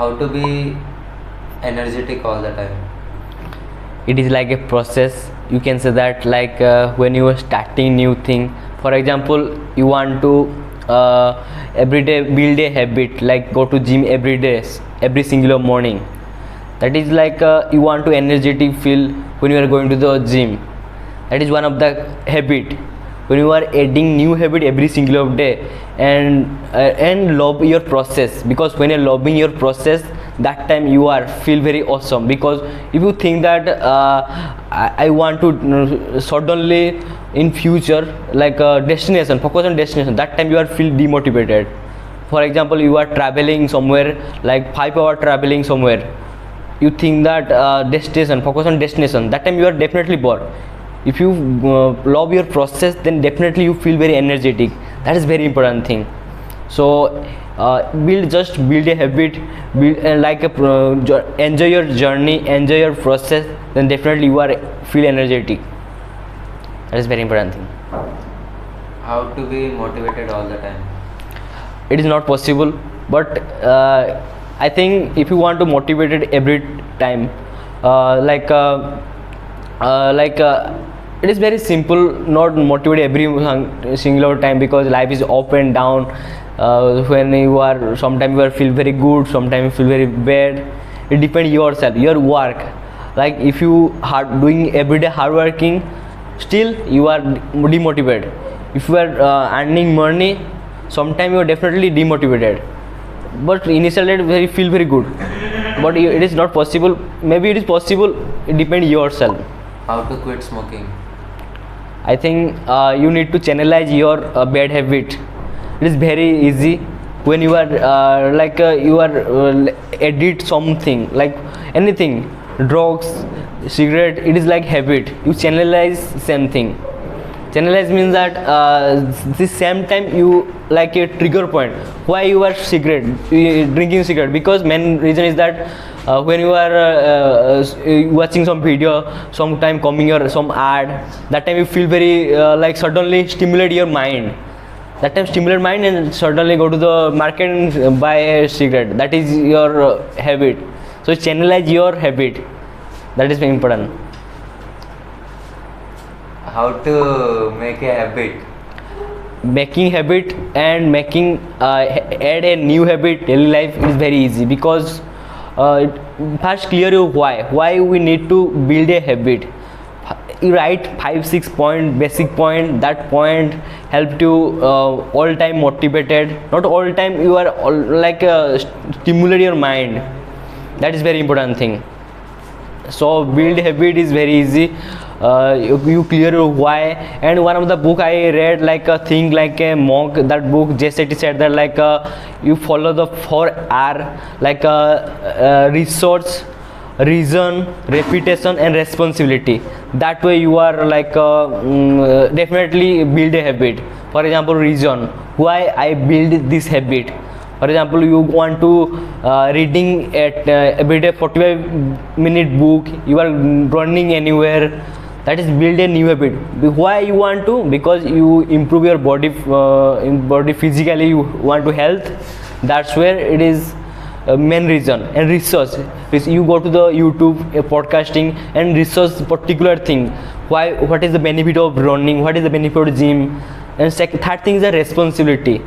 How to be energetic all the time? It is like a process. You can say that like when you are starting new thing. For example, you want to every day build a habit like go to gym every day, every singular morning. That is like you want to energetic feel when you are going to the gym. That is one of the habit. When you are adding new habit every single day and love your process, because when you're loving your process, that time you are feel very awesome. Because if you think that I want to suddenly in future like destination, focus on destination, that time you are feel demotivated. For example, you are traveling somewhere like 5 hour traveling somewhere, you think that destination, focus on destination, that time you are definitely bored. If you love your process, then definitely you feel very energetic. That is very important thing. So build a habit, build like a enjoy your journey, enjoy your process, then definitely you are feel energetic. That is very important thing. How to be motivated all the time? It is not possible, but I think if you want to motivate it every time, it is very simple, not motivate every single time, because life is up and down. When you are sometimes you are feel very good, sometimes you feel very bad. It depends yourself, your work. Like if you are doing everyday hard working, still you are demotivated. If you are earning money, sometimes you are definitely demotivated. But initially it feel very good, but it is not possible. Maybe it is possible, it depends yourself. How to quit smoking? I think you need to channelize your bad habit. It is very easy. When you are edit something like anything, drugs, cigarette, it is like habit. You channelize same thing. Channelize means that the same time you like a trigger point why you are drinking cigarette, because main reason is that when you are watching some video, sometime coming your some ad, that time you feel very like suddenly stimulate your mind. That time stimulate mind and suddenly go to the market and buy a cigarette. That is your habit. So channelize your habit. That is very important. How to make a habit? Making habit and making add a new habit daily life is very easy, because first clear your why we need to build a habit. You write 5-6 point basic point, that point help you all time motivated, not all time you are stimulate your mind. That is very important thing. So build habit is very easy. You clear your why. And one of the book I read, like a Think Like a Monk, that book Jay Shetty said that like you follow the 4R, like research, reason, repetition and responsibility. That way you are like definitely build a habit. For example, reason, why I build this habit. For example, you want to reading at every day 45-minute book, you are running anywhere. That is build a new habit. Why you want to? Because you improve your body physically, you want to health. That's where it is main reason. And research, you go to the YouTube podcasting and research particular thing. What is the benefit of running, what is the benefit of gym. And third thing is the responsibility.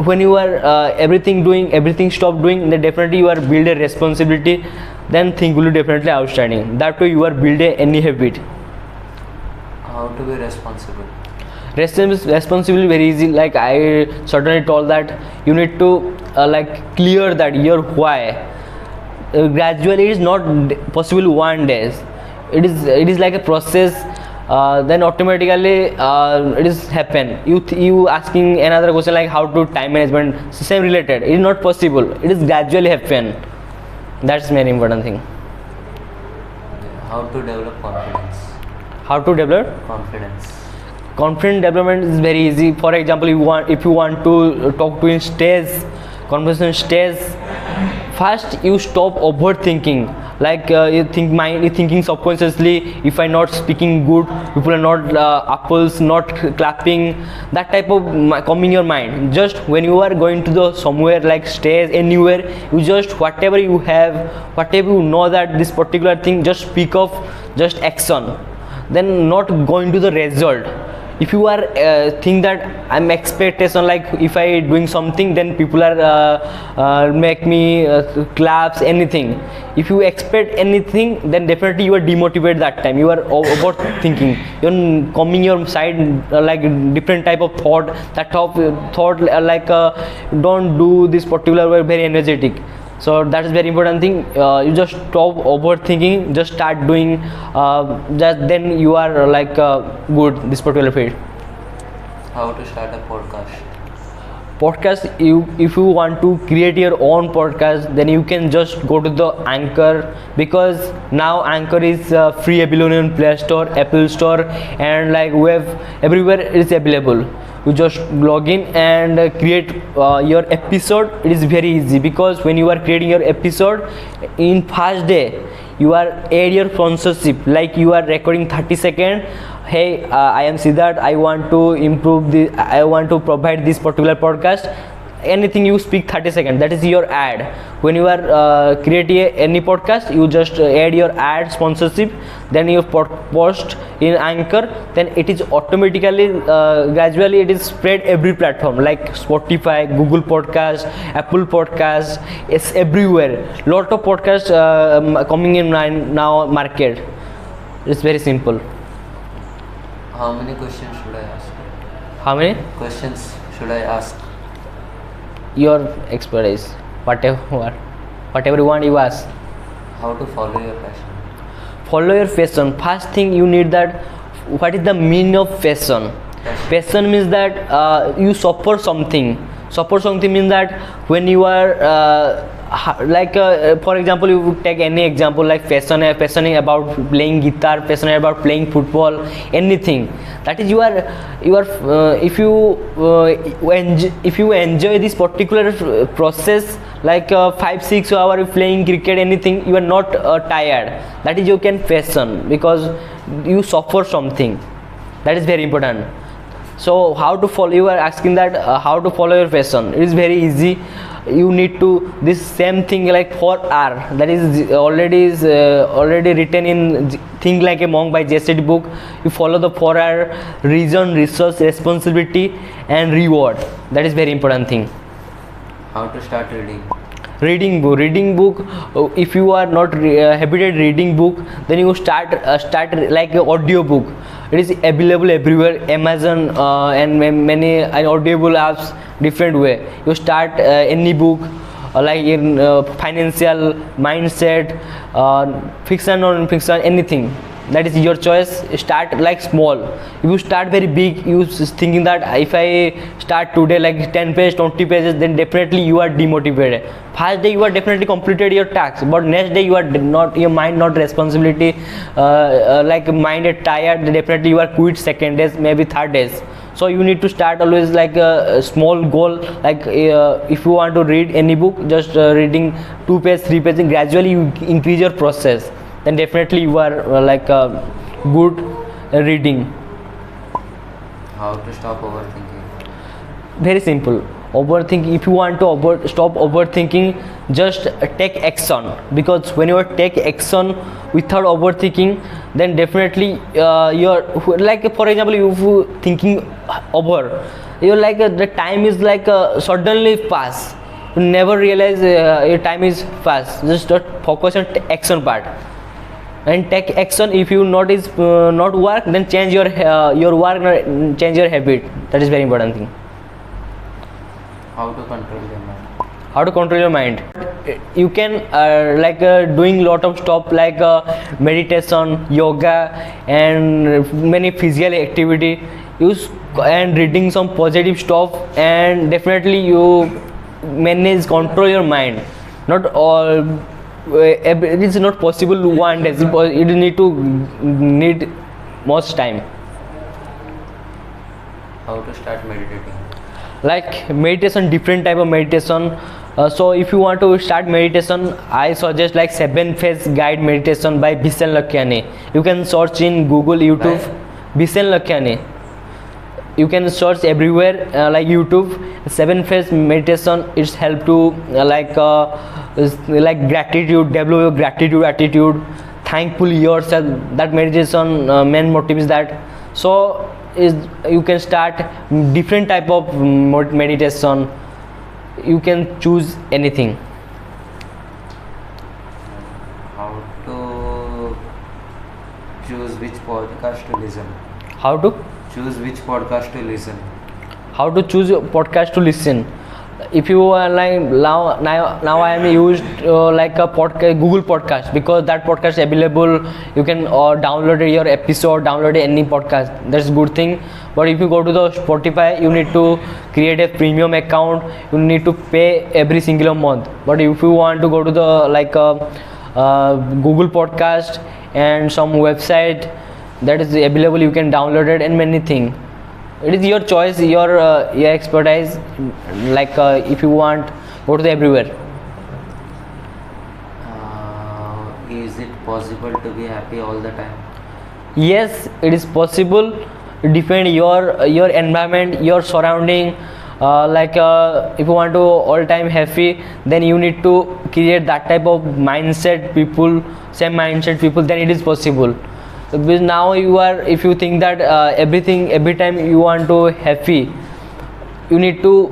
When you are everything stop doing, then definitely you are build a responsibility, then thing will be definitely outstanding. That way you are build any habit. How to be responsible? Responsibility very easy. Like I certainly told that you need to like clear that your why. Gradually it is not possible one day. It is like a process. Then automatically it is happen. You asking another question like how to time management, same related. It is not possible. It is gradually happen. That's very important thing. How to develop confidence? How to develop Confidence. confident development is very easy. For example, if you want to talk to in stage, conversation stage, first you stop overthinking like you thinking subconsciously, if I not speaking good, people are not apples not clapping, that type of coming your mind. Just when you are going to the somewhere like stage anywhere, you just whatever you have, whatever you know that this particular thing, just speak of just action, then not going to the result. If you are think that I'm expectation, like if I doing something then people are make me claps anything, if you expect anything then definitely you are demotivated that time. You are overthinking, you're coming your side like different type of thought, that thought like don't do this particular way, very energetic. So that is very important thing. You just stop overthinking, just start doing, just then you are like good this particular field. How to start a podcast? Podcast, if you want to create your own podcast, then you can just go to the Anchor, because now Anchor is free available in Play Store, Apple Store, and like web everywhere it is available. You just log in and create your episode. It is very easy, because when you are creating your episode in first day, you are add your sponsorship, like you are recording 30 seconds. Hey, I am Siddharth, I want to improve the, I want to provide this particular podcast, anything you speak 30 seconds, that is your ad. When you are creating any podcast, you just add your ad sponsorship, then you post in Anchor, then it is automatically gradually it is spread every platform like Spotify, Google Podcast, Apple Podcast, it's everywhere. Lot of podcasts coming in now market. It's very simple. How many questions should I ask? How many Questions should I ask? your expertise, whatever you want, you ask. How to follow your passion? Follow your passion. First thing you need that, what is the meaning of passion? Passion means that you suffer something. Suffer something means that when you are like for example, you take any example like passionate about playing guitar, passionate about playing football, anything. That is you are if you enjoy this particular process, like 5-6 hours playing cricket, anything, you are not tired. That is you can passion, because you suffer something. That is very important. So how to follow, you are asking that how to follow your passion. It is very easy. You need to this same thing like 4R, that is already written in Think Like a Monk by J.C. book. You follow the 4R: reason, research, responsibility, and reward. That is very important thing. How to start reading? Reading book, if you are not habited reading book, then you start like a audio book. It is available everywhere, Amazon and many audible apps, different way. You start any book like in financial, mindset, fiction or non-fiction, anything. That is your choice. Start like small. If you start very big, you thinking that if I start today like 10 pages, 20 pages, then definitely you are demotivated. First day you are definitely completed your task, but next day you are not, your mind not responsibility, like mind is tired, definitely you are quit second days, maybe third days. So you need to start always like a small goal, like if you want to read any book, just reading 2 pages, 3 pages, gradually you increase your process, then definitely you are like good reading. How to stop overthinking? Very simple. Overthinking, if you want to stop overthinking, just take action, because when you take action without overthinking, then definitely you're like, for example, you thinking over, you're like the time is like suddenly pass, you never realize your time is fast. Just focus on action part and take action. If you notice not work, then change your work, change your habit. That is very important thing. How to control your mind? How to control your mind? You can like doing lot of stuff like meditation, yoga, and many physical activity. Use and reading some positive stuff, and definitely you manage, control your mind. Not all. It is not possible one day. You need much time. How to start meditating? Like meditation, different type of meditation. So if you want to start meditation, I suggest like 7 phase guide meditation by Vishen Lakhiani. You can search in Google, YouTube. Vishen Lakhiani. You can search everywhere like YouTube. 7 phase meditation. It's help to like gratitude, develop your gratitude attitude, thankful yourself. That meditation main motive is that. So is you can start different type of meditation. You can choose anything. How to choose which podcast to listen? How to Choose which podcast to listen. how to choose a podcast to listen. If you are like now I am used like a podcast, Google Podcast, because that podcast is available. You can download your episode, download any podcast. That's good thing. But if you go to the Spotify, you need to create a premium account. You need to pay every single month. But if you want to go to the like Google Podcast and some website that is available, you can download it and many things. It is your choice, your expertise. Like if you want, go to the everywhere. Is it possible to be happy all the time? Yes, it is possible. Depend your environment, your surrounding. If you want to all time happy, then you need to create that type of mindset people, same mindset people. Then it is possible. Because now you are, if you think that everything every time you want to happy, you need to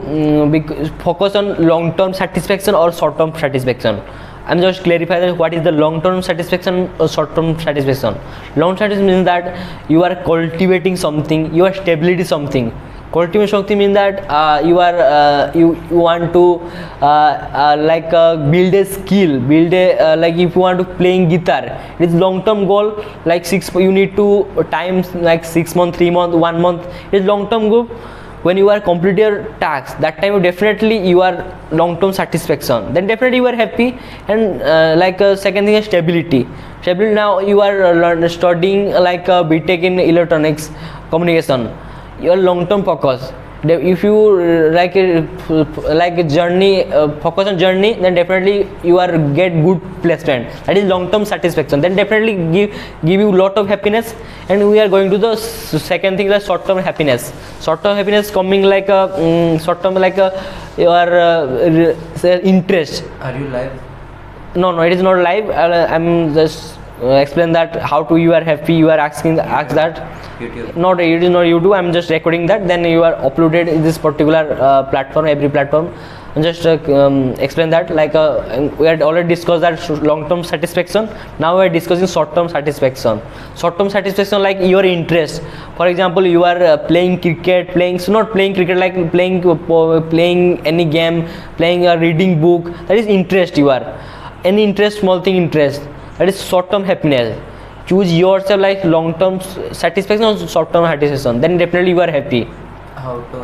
focus on long term satisfaction or short term satisfaction. I'm just clarify that what is the long term satisfaction or short term satisfaction. Long satisfaction means that you are cultivating something, you are stability something. Cultivate something means that you want to build a skill, build a like if you want to playing guitar, it is long term goal. Like you need to times like 6 months, 3 months, 1 month. It is long term goal. When you are complete your task, that time definitely you are long term satisfaction. Then definitely you are happy. And second thing is stability. Stability, now you are studying like BTech in electronics communication. Your long term focus. If you like a journey, focus on journey, then definitely you are get good placement. That is long term satisfaction. Then definitely give you lot of happiness. And we are going to the second thing, like short term happiness. Short term happiness coming like a short term like your interest. Are you live? No, it is not live. I'm just explain that how to you are happy. You are ask that. YouTube. Not, it is not YouTube. I'm just recording that. Then you are uploaded in this particular platform, every platform. And just explain that. Like we had already discussed that long-term satisfaction. Now we are discussing short-term satisfaction. Short-term satisfaction like your interest. For example, you are playing cricket, not playing cricket, like playing any game, playing a reading book. That is interest. You are any interest, small thing interest. That is short-term happiness. Choose yourself like long-term satisfaction or short-term satisfaction. Then definitely you are happy. How to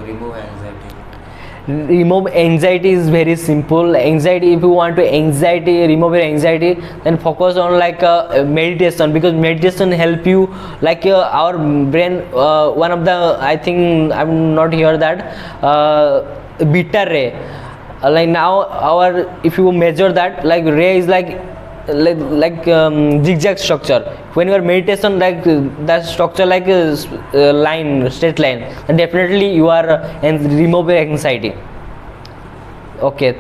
remove anxiety? Remove anxiety is very simple. Anxiety, if you want to remove your anxiety, then focus on like meditation, because meditation help you like our brain. One of the, I think I'm not here that beta ray. Like now if you measure that, like ray is like zigzag structure. When you are meditation, like that structure like a line, straight line, and definitely you are remove your anxiety. Okay.